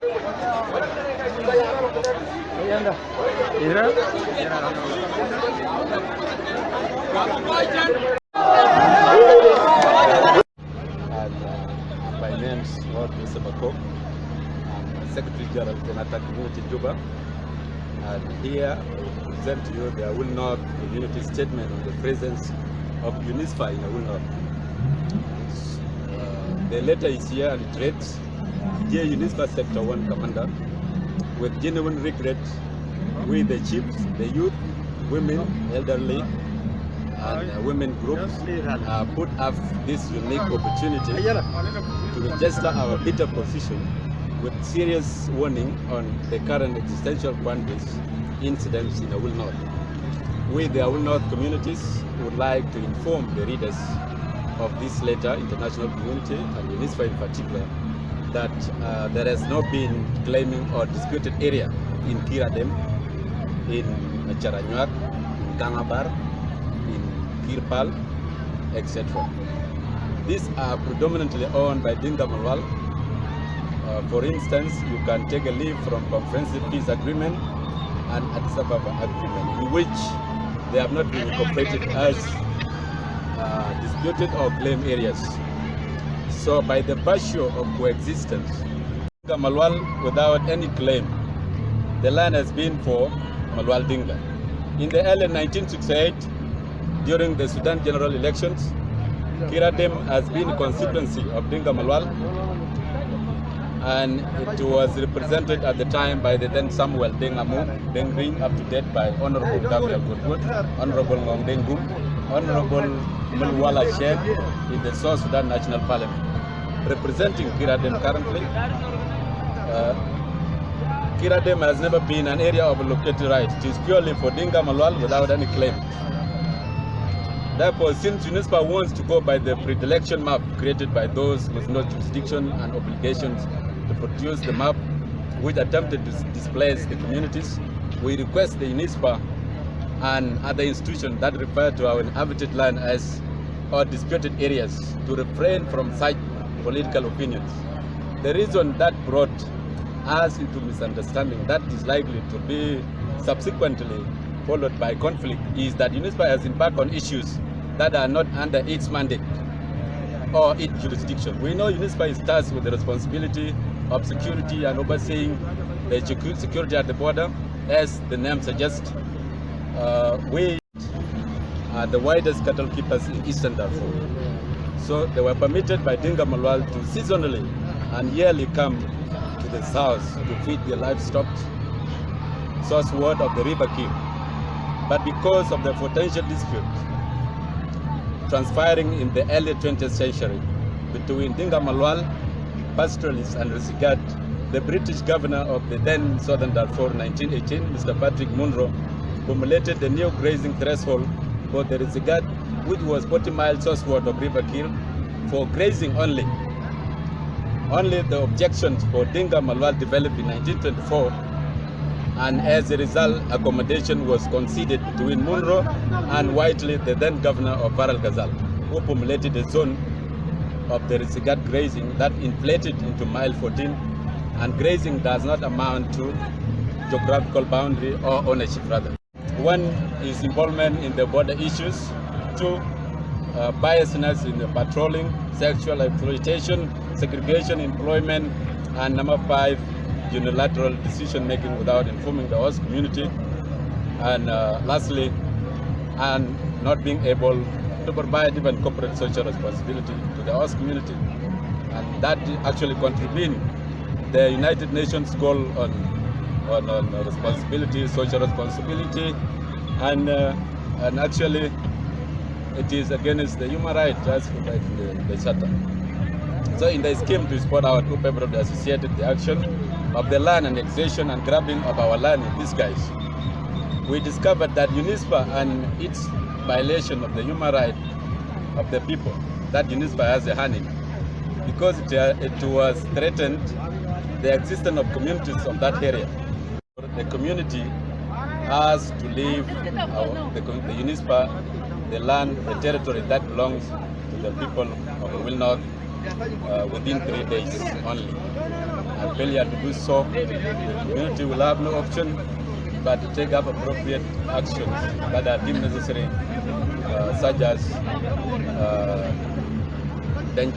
My name is UNISFA. I'm Secretary General of the Nata Community Juba, and here I present to you the Aweil North Community Statement on the presence of UNISFA in Aweil North. The letter is here and it reads, Dear UNISFA Sector 1 Commander, with genuine regret, we the chiefs, the youth, women, elderly, and women groups put up this unique opportunity to register our bitter position with serious warning on the current existential boundaries incidents in Aweil North. We, the Aweil North communities, would like to inform the readers of this letter, international community, and UNISFA in particular, that there has not been claiming or disputed area in Kiradem, in Charanyuat, in Kangabar, in Kirpal, etc. These are predominantly owned by Dinga Malwal. For instance, you can take a leave from Comprehensive Peace Agreement and Addis Ababa Agreement, in which they have not been incorporated as disputed or claimed areas. So by the virtue of coexistence, Dinga Malwal without any claim, the land has been for Malwal Dinga. In the early 1968, during the Sudan general elections, Kiradem has been a constituency of Dinga Malwal, and it was represented at the time by the then Samuel Dengamu, then bring up to date by Honorable Gabriel Goodwood, Honorable Ngong Dengum, Honorable Mulwala Shed in the South Sudan National Parliament. Representing Kiradem currently, Kiradem has never been an area of located right. It is purely for Dinga Malwal without any claim. Therefore, since UNISFA wants to go by the predilection map created by those with no jurisdiction and obligations to produce the map which attempted to displace the communities, we request the UNISFA and other institutions that refer to our inhabited land as or disputed areas to refrain from such political opinions. The reason that brought us into misunderstanding that is likely to be subsequently followed by conflict is that UNISFA has embarked on issues that are not under its mandate or its jurisdiction. We know UNISFA is tasked with the responsibility of security and overseeing the security at the border. As the name suggests, we are the widest cattle keepers in Eastern Darfur. So they were permitted by Dinga Malwal to seasonally and yearly come to the south to feed their livestock, source word of the River King. But because of the potential dispute transpiring in the early 20th century between Dinga Malwal, pastoralists and Resigat, the British governor of the then Southern Darfur 1918, Mr. Patrick Munro, formulated the new grazing threshold for the Resigat, which was 40 miles southward of River Kir, for grazing only. Only the objections for Dinga Malwal developed in 1924, and as a result, accommodation was conceded between Munro and Whiteley, the then governor of Baral Ghazal, who formulated a zone of the Resigat grazing that inflated into mile 14, and grazing does not amount to geographical boundary or ownership rather. One is involvement in the border issues. Two, biasness in the patrolling, sexual exploitation, segregation, employment, and number 5, unilateral decision making without informing the host community, and lastly, and not being able to provide even corporate social responsibility to the host community, and that actually contravening the United Nations goal on responsibility, social responsibility, and actually it is against the human rights as provided in the Charter. So in the scheme to support our two people associated the action of the land annexation and grabbing of our land in disguise, we discovered that UNISFA and its violation of the human rights of the people that UNISFA has a hand in, because it was threatened the existence of communities of that area. The community has to leave the UNISFA, the land, the territory that belongs to the people of Aweil North, within 3 days only. And failure to do so, the community will have no option but to take up appropriate actions that are deemed necessary, such as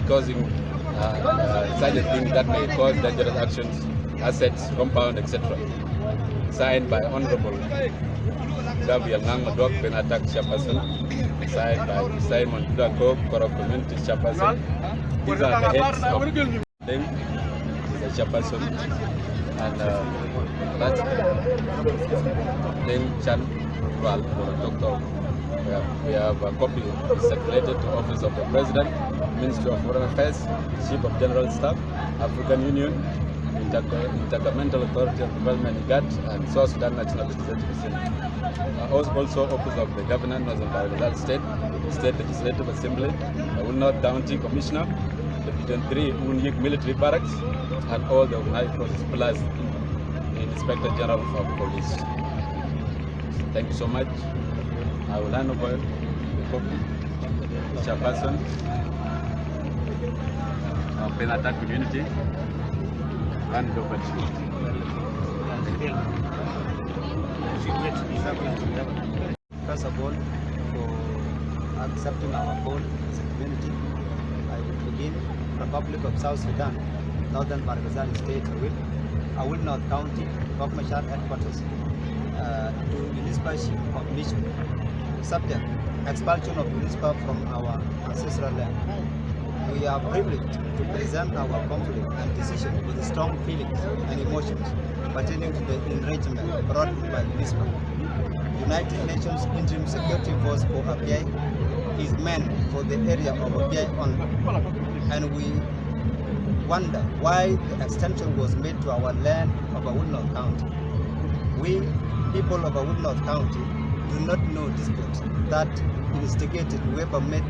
causing such a thing that may cause dangerous actions, assets, compound, etc. Signed by Honorable Gabriel Ngang Benatak Chairperson, signed by Simon Dudako, Korok Community Chairperson. These are the heads of them, the chairperson, and that's Deng Chan Val for Dr. We have a copy circulated to Office of the President, Ministry of Foreign Affairs, Chief of General Staff, African Union, Intergovernmental Authority of Development IGAD, and South Sudan National Legislative Assembly. Also Office of the Governor, Northern Bargazal State Legislative Assembly, Aweil North County Commissioner, Division 3 Unyik Military Barracks, and all the organized forces plus Inspector General of Police. Thank you so much. I will hand over the copy to the chairperson of Penata community. Hand over to you. First of all, for accepting our call as a community, I will begin Republic of South Sudan, Northern Bargazal State, Aweil North County, Kokmachar headquarters, to UNISFA Chief of Mission. Subject: expulsion of UNISFA from our ancestral land. We are privileged to present our conflict and decision with strong feelings and emotions pertaining to the enragement brought by UNISFA. United Nations Interim Security Force for Aweil is meant for the area of Aweil only, and we wonder why the extension was made to our land of Aweil North County. We, people of Aweil North County, do not know dispute that instigated whoever made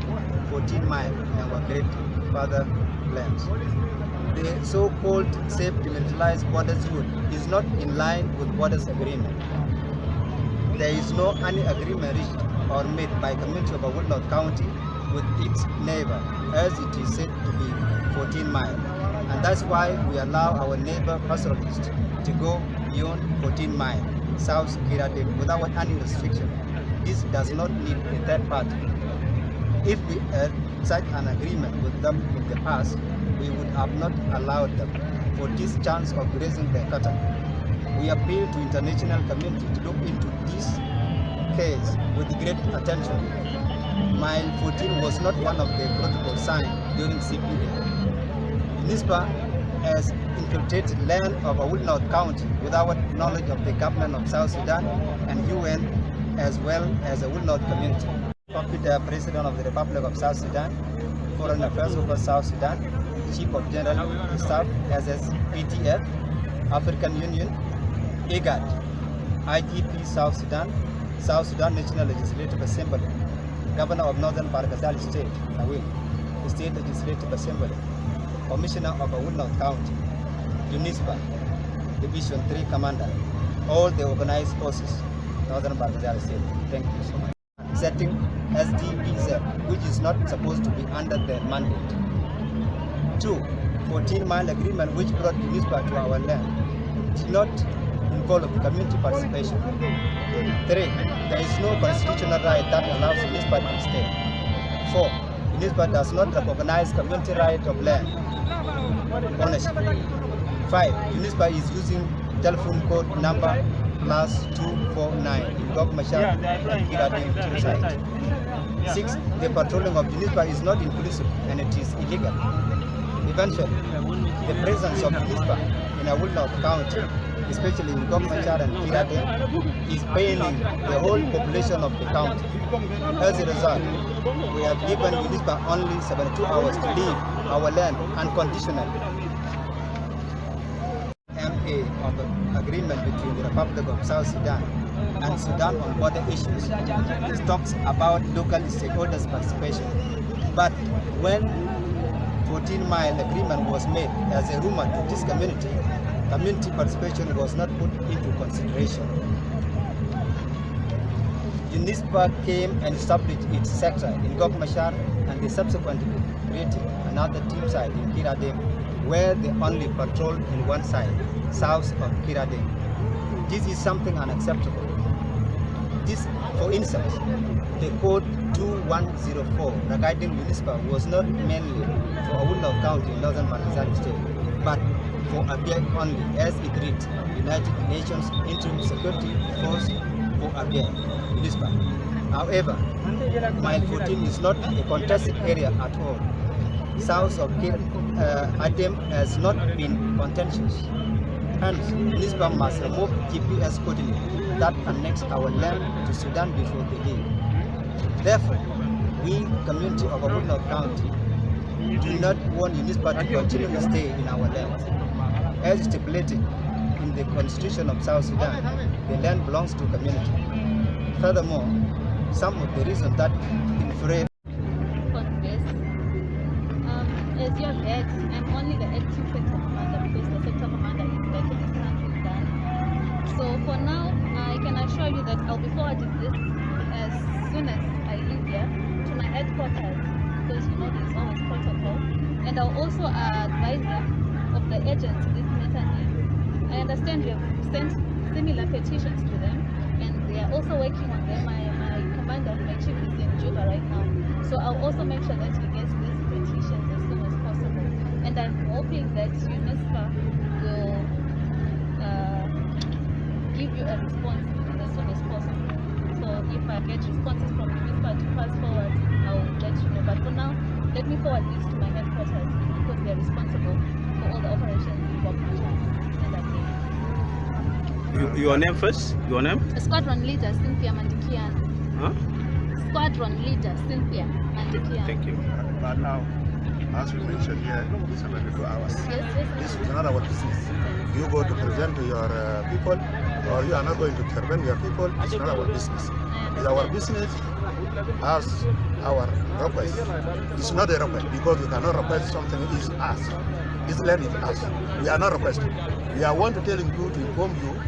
14 miles and our great fatherland. The so-called safe demilitarized borders route is not in line with borders agreement. There is no any agreement reached or made by community of Aweil North County with its neighbor, as it is said to be 14 miles. And that's why we allow our neighbor pastoralists to go beyond 14 miles. South Kiradim without any restriction. This does not need a third party. If we had such an agreement with them in the past, we would have not allowed them for this chance of grazing their cattle. We appeal to international community to look into this case with great attention. Mile 14 was not one of the protocol signed during CPA. UNISFA has infiltrated land of Aweil North County without knowledge of the government of South Sudan and UN, as well as the Aweil North community. The President of the Republic of South Sudan, Foreign Affairs over South Sudan, Chief of General Staff, SSPTF, African Union, IGAD, IGP South Sudan National Legislative Assembly, Governor of Northern Bargazal State, Aweil, State Legislative Assembly, Commissioner of Aweil North County, UNISFA, Division 3 Commander, all the organized forces, Northern Bargazal State. Thank you so much. Setting SDPZ, which is not supposed to be under their mandate. 2. 14-mile agreement which brought UNISFA to our land did not involve community participation. 3. There is no constitutional right that allows UNISFA to stay. 4. UNISFA does not recognize community right of land ownership. 5. UNISFA is using telephone code number +249 in Gokmashar and Kiradim site. 6. The patrolling of UNISFA is not inclusive and it is illegal. Eventually, the presence of UNISFA in Aweil North County, especially in Gokmashar and Kiradim, is paining the whole population of the county. As a result, we have given UNISFA only 72 hours to leave our land unconditionally. MA of the agreement between the Republic of South Sudan and Sudan on border issues. It talks about local stakeholders' participation. But when 14-mile agreement was made as a rumor to this community participation was not put into consideration. UNISFA came and established its sector in Gokmashar and they subsequently creating another team site in Kiradem, where they only patrol in one side, south of Kiradem. This is something unacceptable. This, for instance, the code 2104 regarding UNISFA was not mainly for Aweil County in northern Markazali State, but for Aweil only, as it reads, United Nations Interim Security Force for Aweil, UNISFA. However, Mile 14 is not a contested area at all. South of Kiradem has not been contentious. Hence, UNISFA must remove GPS coordinates that connects our land to Sudan before they leave. Therefore, we, community of Aweil County, do not want UNISFA to continue to stay in our land. As stipulated in the Constitution of South Sudan, the land belongs to community. Furthermore, some of the reasons that infuriate as you have heard, I'm only the acting sector commander because the sector commander is back in this country done. So for now, I can assure you that I'll be forwarding this as soon as I leave here to my headquarters, because you know there's always protocol. And I'll also advise them of the agents this matter need. I understand you have sent similar petitions to them, and they are also working on them. My commander, my chief is in Juba right now. So I'll also make sure that he gets these petitions as soon as possible. And I'm hoping that UNISFA will give you a response as soon as possible. So if I get responses from UNISFA to pass forward, I'll let you know. But for now, let me forward this to my headquarters because they're responsible for all the operations in Bokmacha and Your name first? Your name? Squadron Leader Cynthia Mandikian. Huh? Squadron Leader Cynthia Mandikian. Thank you. But now, as we mentioned here, 72 hours. Yes. This is not our business. You go to present to your people, or you are not going to present your people. It's not our business. It's our business as our request. It's not a request because we cannot request something. It's us. This land is us. We are not requesting. We are want to telling you to inform you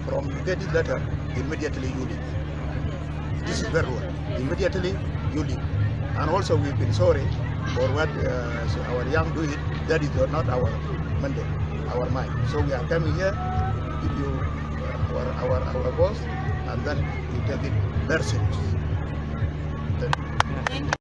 from you get this letter, immediately you leave. This is very wrong. Immediately you leave. And also we've been sorry for what our young do it. That is not our mandate, our mind. So we are coming here, give you our boss, and then we take it very serious. Thank you.